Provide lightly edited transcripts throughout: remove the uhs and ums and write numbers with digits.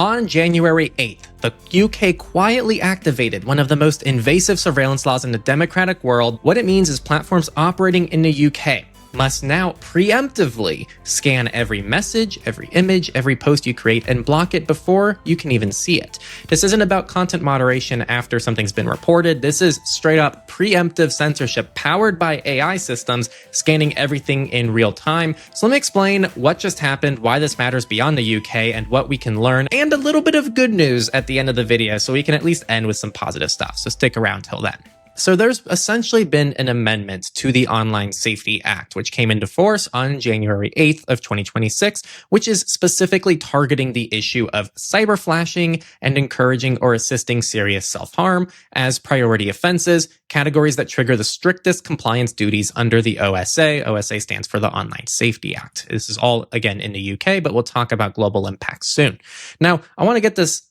On January 8th, the UK quietly activated one of the most invasive surveillance laws in the democratic world. What it means is platforms operating in the UK must now preemptively scan every message, every image, every post you create and block it before you can even see it. This isn't about content moderation after something's been reported. This is straight up preemptive censorship powered by AI systems scanning everything in real time. So let me explain what just happened, why this matters beyond the UK, and what we can learn, and a little bit of good news at the end of the video so we can at least end with some positive stuff. So stick around till then. So there's essentially been an amendment to the Online Safety Act, which came into force on January 8th of 2026, which is specifically targeting the issue of cyber flashing and encouraging or assisting serious self-harm as priority offenses, categories that trigger the strictest compliance duties under the OSA. OSA stands for the Online Safety Act. This is all, again, in the UK, but we'll talk about global impacts soon. Now, I want to get this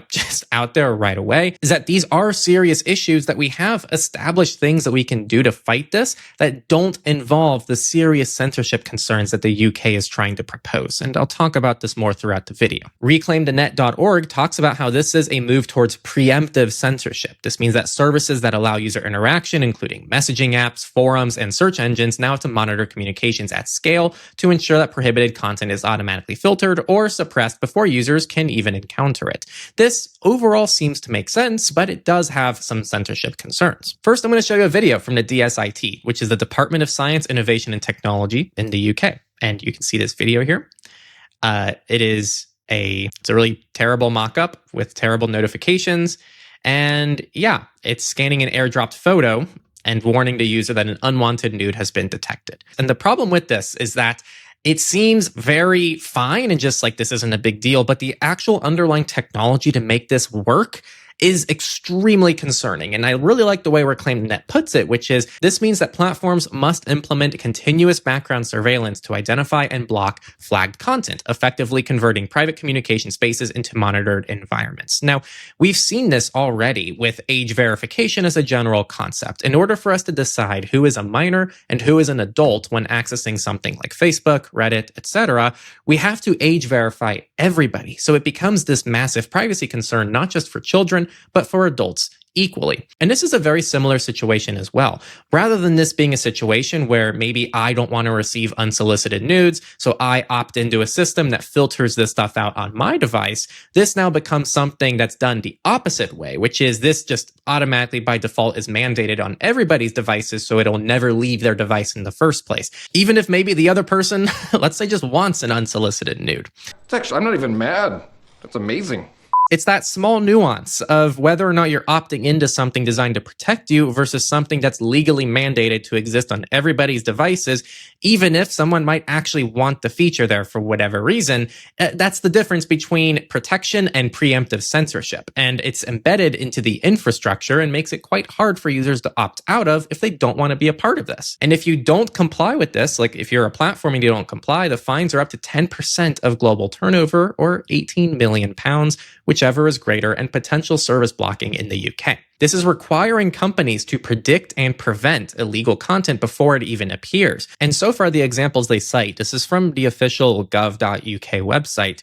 just out there right away, is that these are serious issues that we have established things that we can do to fight this that don't involve the serious censorship concerns that the UK is trying to propose. And I'll talk about this more throughout the video. ReclaimTheNet.org talks about how this is a move towards preemptive censorship. This means that services that allow user interaction, including messaging apps, forums, and search engines, now have to monitor communications at scale to ensure that prohibited content is automatically filtered or suppressed before users can even encounter it. This overall seems to make sense, but it does have some censorship concerns. First, I'm going to show you a video from the DSIT, which is the Department of Science, Innovation and Technology in the UK. And you can see this video here. It's a really terrible mock-up with terrible notifications. And yeah, it's scanning an airdropped photo and warning the user that an unwanted nude has been detected. And the problem with this is that it seems very fine and just like this isn't a big deal, but the actual underlying technology to make this work is extremely concerning. And I really like the way ReclaimTheNet puts it, which is this means that platforms must implement continuous background surveillance to identify and block flagged content, effectively converting private communication spaces into monitored environments. Now, we've seen this already with age verification as a general concept. In order for us to decide who is a minor and who is an adult when accessing something like Facebook, Reddit, etc., we have to age verify everybody. So it becomes this massive privacy concern, not just for children, but for adults equally. And this is a very similar situation as well. Rather than this being a situation where maybe I don't want to receive unsolicited nudes, so I opt into a system that filters this stuff out on my device, this now becomes something that's done the opposite way, which is this just automatically by default is mandated on everybody's devices, so it'll never leave their device in the first place. Even if maybe the other person, let's say, just wants an unsolicited nude. I'm not even mad. That's amazing. It's that small nuance of whether or not you're opting into something designed to protect you versus something that's legally mandated to exist on everybody's devices, even if someone might actually want the feature there for whatever reason. That's the difference between protection and preemptive censorship. And it's embedded into the infrastructure and makes it quite hard for users to opt out of if they don't want to be a part of this. And if you don't comply with this, like if you're a platform and you don't comply, the fines are up to 10% of global turnover or £18 million, whichever is greater, and potential service blocking in the UK. This is requiring companies to predict and prevent illegal content before it even appears. And so far, the examples they cite, this is from the official gov.uk website,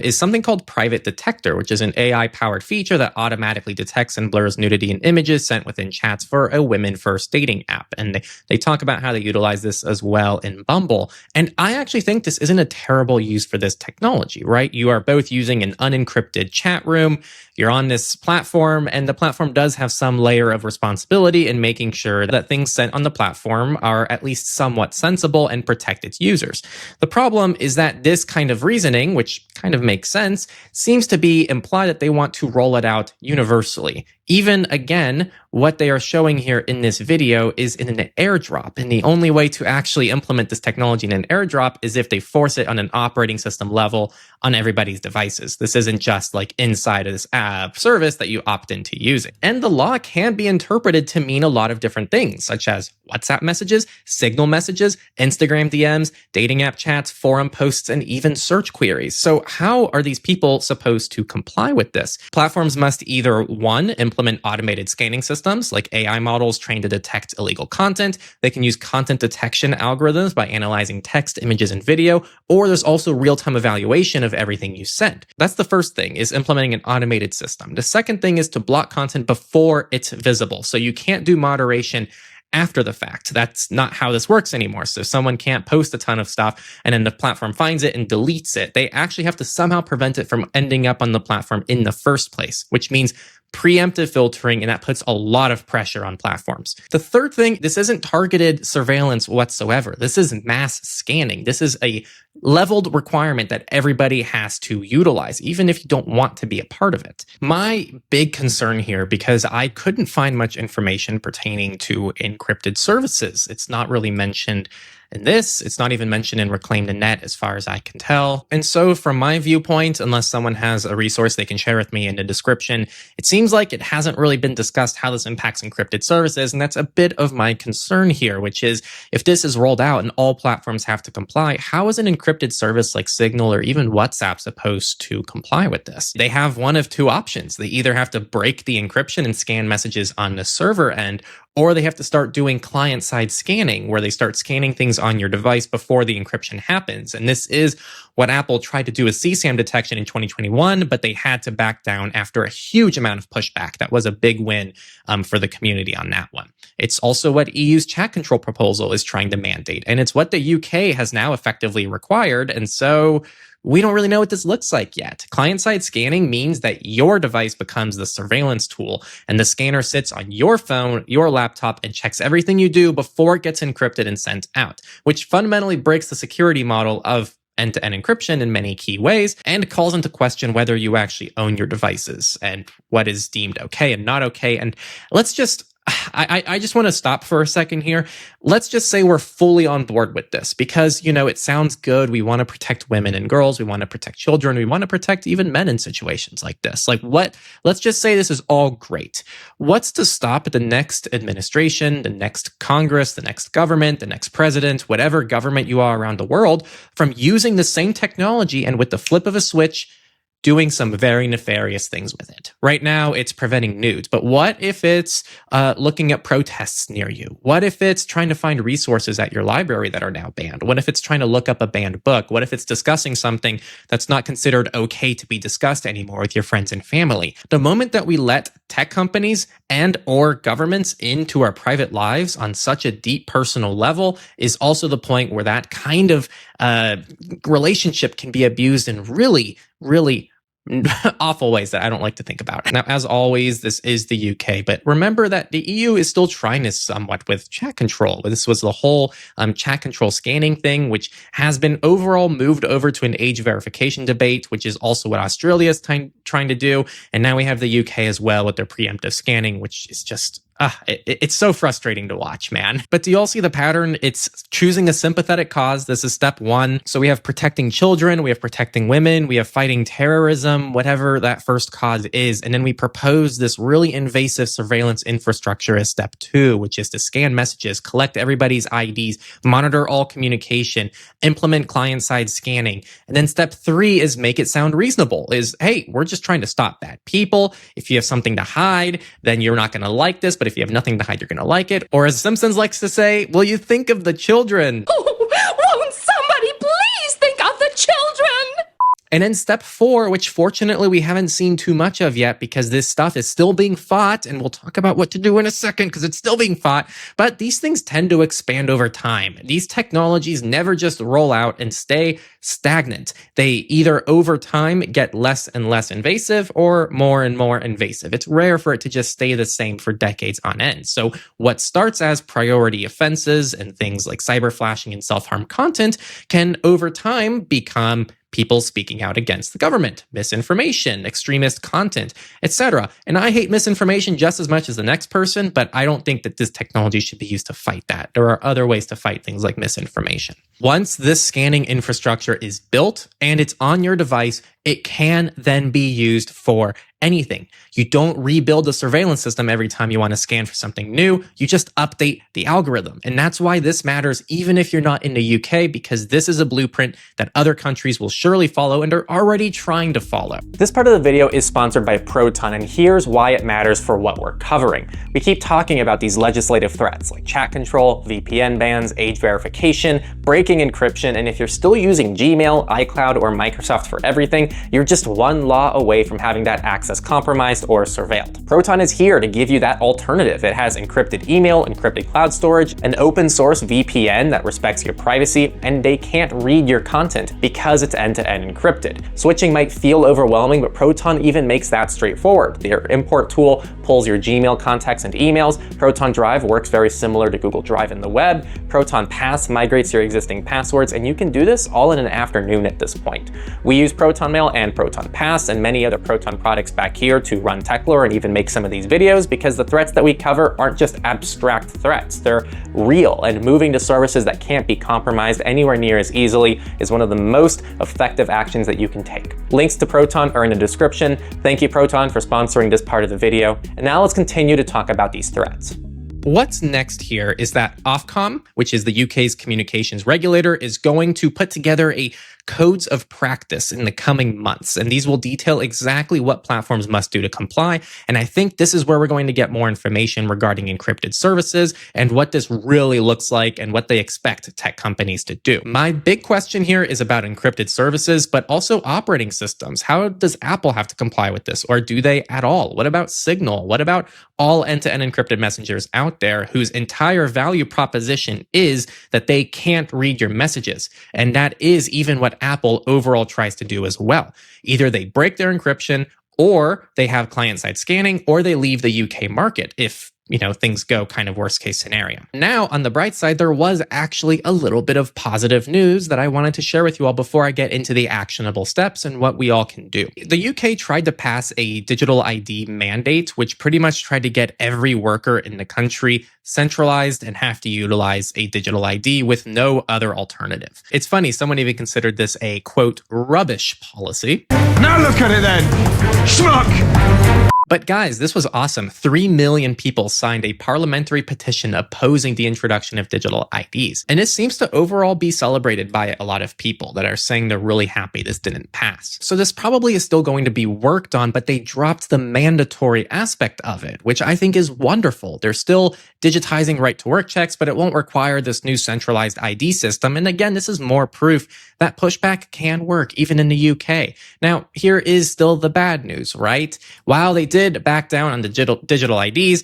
is something called Private Detector, which is an AI-powered feature that automatically detects and blurs nudity in images sent within chats for a women-first dating app. And they talk about how they utilize this as well in Bumble. And I actually think this isn't a terrible use for this technology, right? You are both using an unencrypted chat room, you're on this platform, and the platform does have some layer of responsibility in making sure that things sent on the platform are at least somewhat sensible and protect its users. The problem is that this kind of reasoning, which kind of makes sense, seems to be implied that they want to roll it out universally. Even, again, what they are showing here in this video is in an airdrop. And the only way to actually implement this technology in an airdrop is if they force it on an operating system level on everybody's devices. This isn't just like inside of this app service that you opt into using. And the law can be interpreted to mean a lot of different things, such as WhatsApp messages, Signal messages, Instagram DMs, dating app chats, forum posts, and even search queries. So how are these people supposed to comply with this? Platforms must either, one, implement automated scanning systems like AI models trained to detect illegal content. They can use content detection algorithms by analyzing text, images, and video, or there's also real-time evaluation of everything you send. That's the first thing, is implementing an automated system. The second thing is to block content before it's visible. So you can't do moderation after the fact. That's not how this works anymore. So someone can't post a ton of stuff and then the platform finds it and deletes it. They actually have to somehow prevent it from ending up on the platform in the first place, which means preemptive filtering, and that puts a lot of pressure on platforms. The third thing, this isn't targeted surveillance whatsoever. This is mass scanning. This is a leveled requirement that everybody has to utilize, even if you don't want to be a part of it. My big concern here, because I couldn't find much information pertaining to encrypted services. It's not really mentioned in this. It's not even mentioned in Reclaim the Net as far as I can tell. And so from my viewpoint, unless someone has a resource they can share with me in the description, it seems like it hasn't really been discussed how this impacts encrypted services. And that's a bit of my concern here, which is if this is rolled out and all platforms have to comply, how is an encrypted service like Signal or even WhatsApp supposed to comply with this? They have one of two options. They either have to break the encryption and scan messages on the server end, or they have to start doing client-side scanning, where they start scanning things on your device before the encryption happens. And this is what Apple tried to do with CSAM detection in 2021, but they had to back down after a huge amount of pushback. That was a big win for the community on that one. It's also what EU's chat control proposal is trying to mandate, and it's what the UK has now effectively required. And so we don't really know what this looks like yet. Client-side scanning means that your device becomes the surveillance tool, and the scanner sits on your phone, your laptop, and checks everything you do before it gets encrypted and sent out, which fundamentally breaks the security model of end-to-end encryption in many key ways and calls into question whether you actually own your devices and what is deemed okay and not okay. And let's just I just want to stop for a second here. Let's just say we're fully on board with this because, you know, it sounds good. We want to protect women and girls. We want to protect children. We want to protect even men in situations like this. Like what? Let's just say this is all great. What's to stop the next administration, the next Congress, the next government, the next president, whatever government you are around the world from using the same technology and with the flip of a switch, doing some very nefarious things with it? Right now, it's preventing nudes. But what if it's looking at protests near you? What if it's trying to find resources at your library that are now banned? What if it's trying to look up a banned book? What if it's discussing something that's not considered okay to be discussed anymore with your friends and family? The moment that we let tech companies and or governments into our private lives on such a deep personal level is also the point where that kind of relationship can be abused in really awful ways that I don't like to think about. Now, as always, this is the UK, but remember that the EU is still trying this somewhat with chat control. This was the whole chat control scanning thing, which has been overall moved over to an age verification debate, which is also what Australia is trying to do. And now we have the UK as well with their preemptive scanning, which is just it's so frustrating to watch, man. But do you all see the pattern? It's choosing a sympathetic cause. This is step one. So we have protecting children, we have protecting women, we have fighting terrorism, whatever that first cause is. And then we propose this really invasive surveillance infrastructure as step two, which is to scan messages, collect everybody's IDs, monitor all communication, implement client-side scanning. And then step three is make it sound reasonable, is, hey, we're just trying to stop bad people. If you have something to hide, then you're not going to like this. But if you have nothing to hide, you're going to like it. Or as Simpsons likes to say, will you think of the children? Oh, won't somebody please think of the children? And then step four, which fortunately we haven't seen too much of yet because this stuff is still being fought, and we'll talk about what to do in a second because it's still being fought, but these things tend to expand over time. These technologies never just roll out and stay stagnant. They either over time get less and less invasive or more and more invasive. It's rare for it to just stay the same for decades on end. So what starts as priority offenses and things like cyber flashing and self-harm content can over time become people speaking out against the government, misinformation, extremist content, etc. And I hate misinformation just as much as the next person, but I don't think that this technology should be used to fight that. There are other ways to fight things like misinformation. Once this scanning infrastructure is built and it's on your device, it can then be used for anything. You don't rebuild the surveillance system every time you want to scan for something new. You just update the algorithm. And that's why this matters even if you're not in the UK, because this is a blueprint that other countries will surely follow and are already trying to follow. This part of the video is sponsored by PROTON, and here's why it matters for what we're covering. We keep talking about these legislative threats like chat control, VPN bans, age verification, breaking encryption, and if you're still using Gmail, iCloud, or Microsoft for everything, you're just one law away from having that access compromised or surveilled. PROTON is here to give you that alternative. It has encrypted email, encrypted cloud storage, an open source VPN that respects your privacy, and they can't read your content because it's end-to-end encrypted. Switching might feel overwhelming, but PROTON even makes that straightforward. Their import tool pulls your Gmail contacts and emails. Proton Drive works very similar to Google Drive in the web. Proton Pass migrates your existing passwords, and you can do this all in an afternoon at this point. We use Proton Mail and Proton Pass and many other Proton products back here to run Techlore and even make some of these videos, because the threats that we cover aren't just abstract threats, they're real, and moving to services that can't be compromised anywhere near as easily is one of the most effective actions that you can take. Links to Proton are in the description. Thank you, Proton, for sponsoring this part of the video. And now let's continue to talk about these threats. What's next here is that Ofcom, which is the UK's communications regulator, is going to put together a codes of practice in the coming months, and these will detail exactly what platforms must do to comply. And I think this is where we're going to get more information regarding encrypted services and what this really looks like and what they expect tech companies to do. My big question here is about encrypted services, but also operating systems. How does Apple have to comply with this, or do they at all? What about Signal? What about all end-to-end encrypted messengers out there whose entire value proposition is that they can't read your messages? And that is even what Apple overall tries to do as well. Either they break their encryption, or they have client-side scanning, or they leave the UK market if things go kind of worst case scenario. Now, on the bright side, there was actually a little bit of positive news that I wanted to share with you all before I get into the actionable steps and what we all can do. The UK tried to pass a digital ID mandate, which pretty much tried to get every worker in the country centralized and have to utilize a digital ID with no other alternative. It's funny, someone even considered this a, quote, rubbish policy. Now look at it then, schmuck! But guys, this was awesome. 3 million people signed a parliamentary petition opposing the introduction of digital IDs. And this seems to overall be celebrated by a lot of people that are saying they're really happy this didn't pass. So this probably is still going to be worked on, but they dropped the mandatory aspect of it, which I think is wonderful. They're still digitizing right to work checks, but it won't require this new centralized ID system. And again, this is more proof that pushback can work even in the UK. Now, here is still the bad news, right? While they did back down on the digital IDs,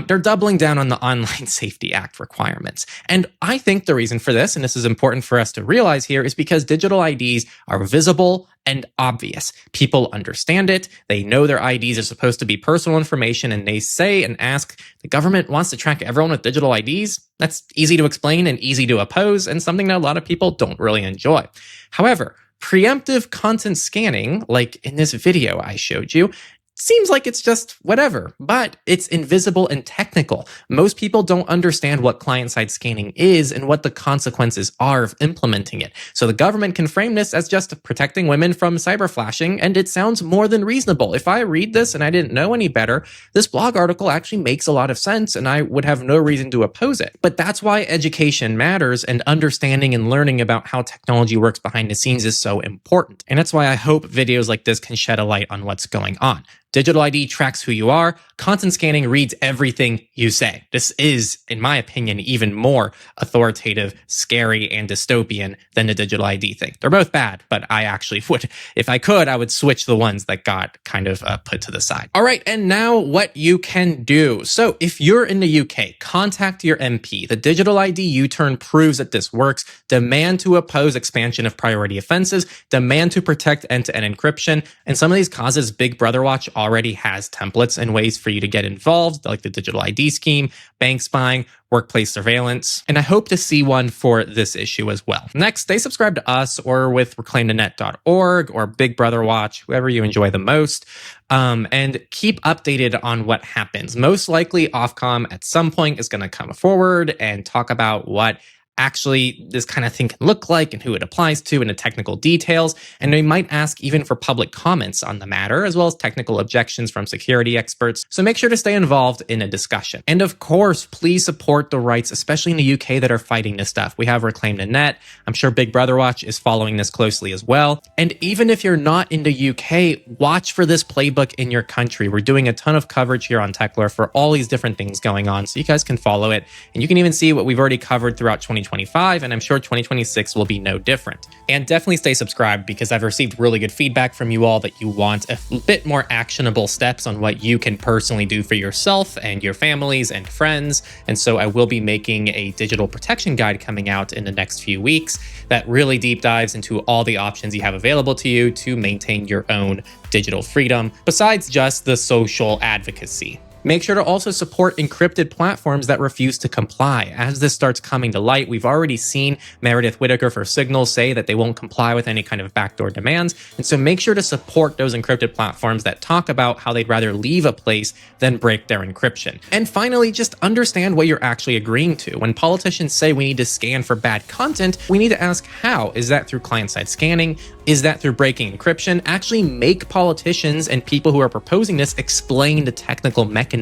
they're doubling down on the Online Safety Act requirements. And I think the reason for this, and this is important for us to realize here, is because digital IDs are visible and obvious. People understand it. They know their IDs are supposed to be personal information, and they say and ask, the government wants to track everyone with digital IDs? That's easy to explain and easy to oppose, and something that a lot of people don't really enjoy. However, preemptive content scanning, like in this video I showed you, seems like it's just whatever, but it's invisible and technical. Most people don't understand what client-side scanning is and what the consequences are of implementing it. So the government can frame this as just protecting women from cyber flashing, and it sounds more than reasonable. If I read this and I didn't know any better, this blog article actually makes a lot of sense, and I would have no reason to oppose it. But that's why education matters, and understanding and learning about how technology works behind the scenes is so important. And that's why I hope videos like this can shed a light on what's going on. Digital ID tracks who you are. Content scanning reads everything you say. This is, in my opinion, even more authoritative, scary, and dystopian than the digital ID thing. They're both bad, but I actually would, if I could, I would switch the ones that got kind of put to the side. All right, and now what you can do. So if you're in the UK, contact your MP. The digital ID U-turn proves that this works. Demand to oppose expansion of priority offenses. Demand to protect end-to-end encryption. And some of these causes, Big Brother Watch already has templates and ways for you to get involved, like the digital ID scheme, bank spying, workplace surveillance, and I hope to see one for this issue as well. Next, stay subscribed to us or with reclaimthenet.org or Big Brother Watch, whoever you enjoy the most, and keep updated on what happens. Most likely, Ofcom at some point is going to come forward and talk about what actually this kind of thing can look like and who it applies to and the technical details. And they might ask even for public comments on the matter, as well as technical objections from security experts. So make sure to stay involved in a discussion. And of course, please support the rights, especially in the UK, that are fighting this stuff. We have Reclaim the Net. I'm sure Big Brother Watch is following this closely as well. And even if you're not in the UK, watch for this playbook in your country. We're doing a ton of coverage here on Techlore for all these different things going on, so you guys can follow it. And you can even see what we've already covered throughout 2025, and I'm sure 2026 will be no different. And definitely stay subscribed, because I've received really good feedback from you all that you want a bit more actionable steps on what you can personally do for yourself and your families and friends. And so I will be making a digital protection guide coming out in the next few weeks that really deep dives into all the options you have available to you to maintain your own digital freedom, besides just the social advocacy. Make sure to also support encrypted platforms that refuse to comply. As this starts coming to light, we've already seen Meredith Whittaker for Signal say that they won't comply with any kind of backdoor demands. And so make sure to support those encrypted platforms that talk about how they'd rather leave a place than break their encryption. And finally, just understand what you're actually agreeing to. When politicians say we need to scan for bad content, we need to ask how. Is that through client-side scanning? Is that through breaking encryption? Actually make politicians and people who are proposing this explain the technical mechanisms,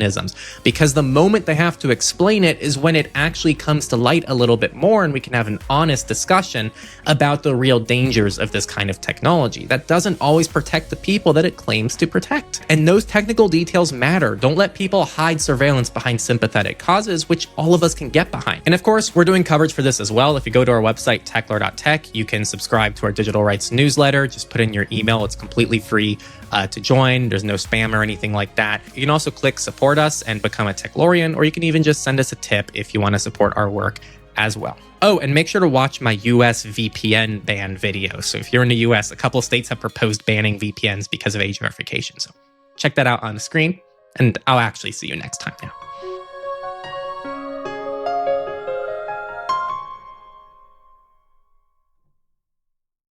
because the moment they have to explain it is when it actually comes to light a little bit more, and we can have an honest discussion about the real dangers of this kind of technology that doesn't always protect the people that it claims to protect. And those technical details matter. Don't let people hide surveillance behind sympathetic causes, which all of us can get behind. And of course, we're doing coverage for this as well. If you go to our website, techlore.tech, you can subscribe to our digital rights newsletter. Just put in your email. It's completely free to join. There's no spam or anything like that. You can also click support us and become a Techlorian, or you can even just send us a tip if you want to support our work as well. Oh, and make sure to watch my US VPN ban video. So if you're in the US, a couple of states have proposed banning VPNs because of age verification. So check that out on the screen, and I'll actually see you next time now.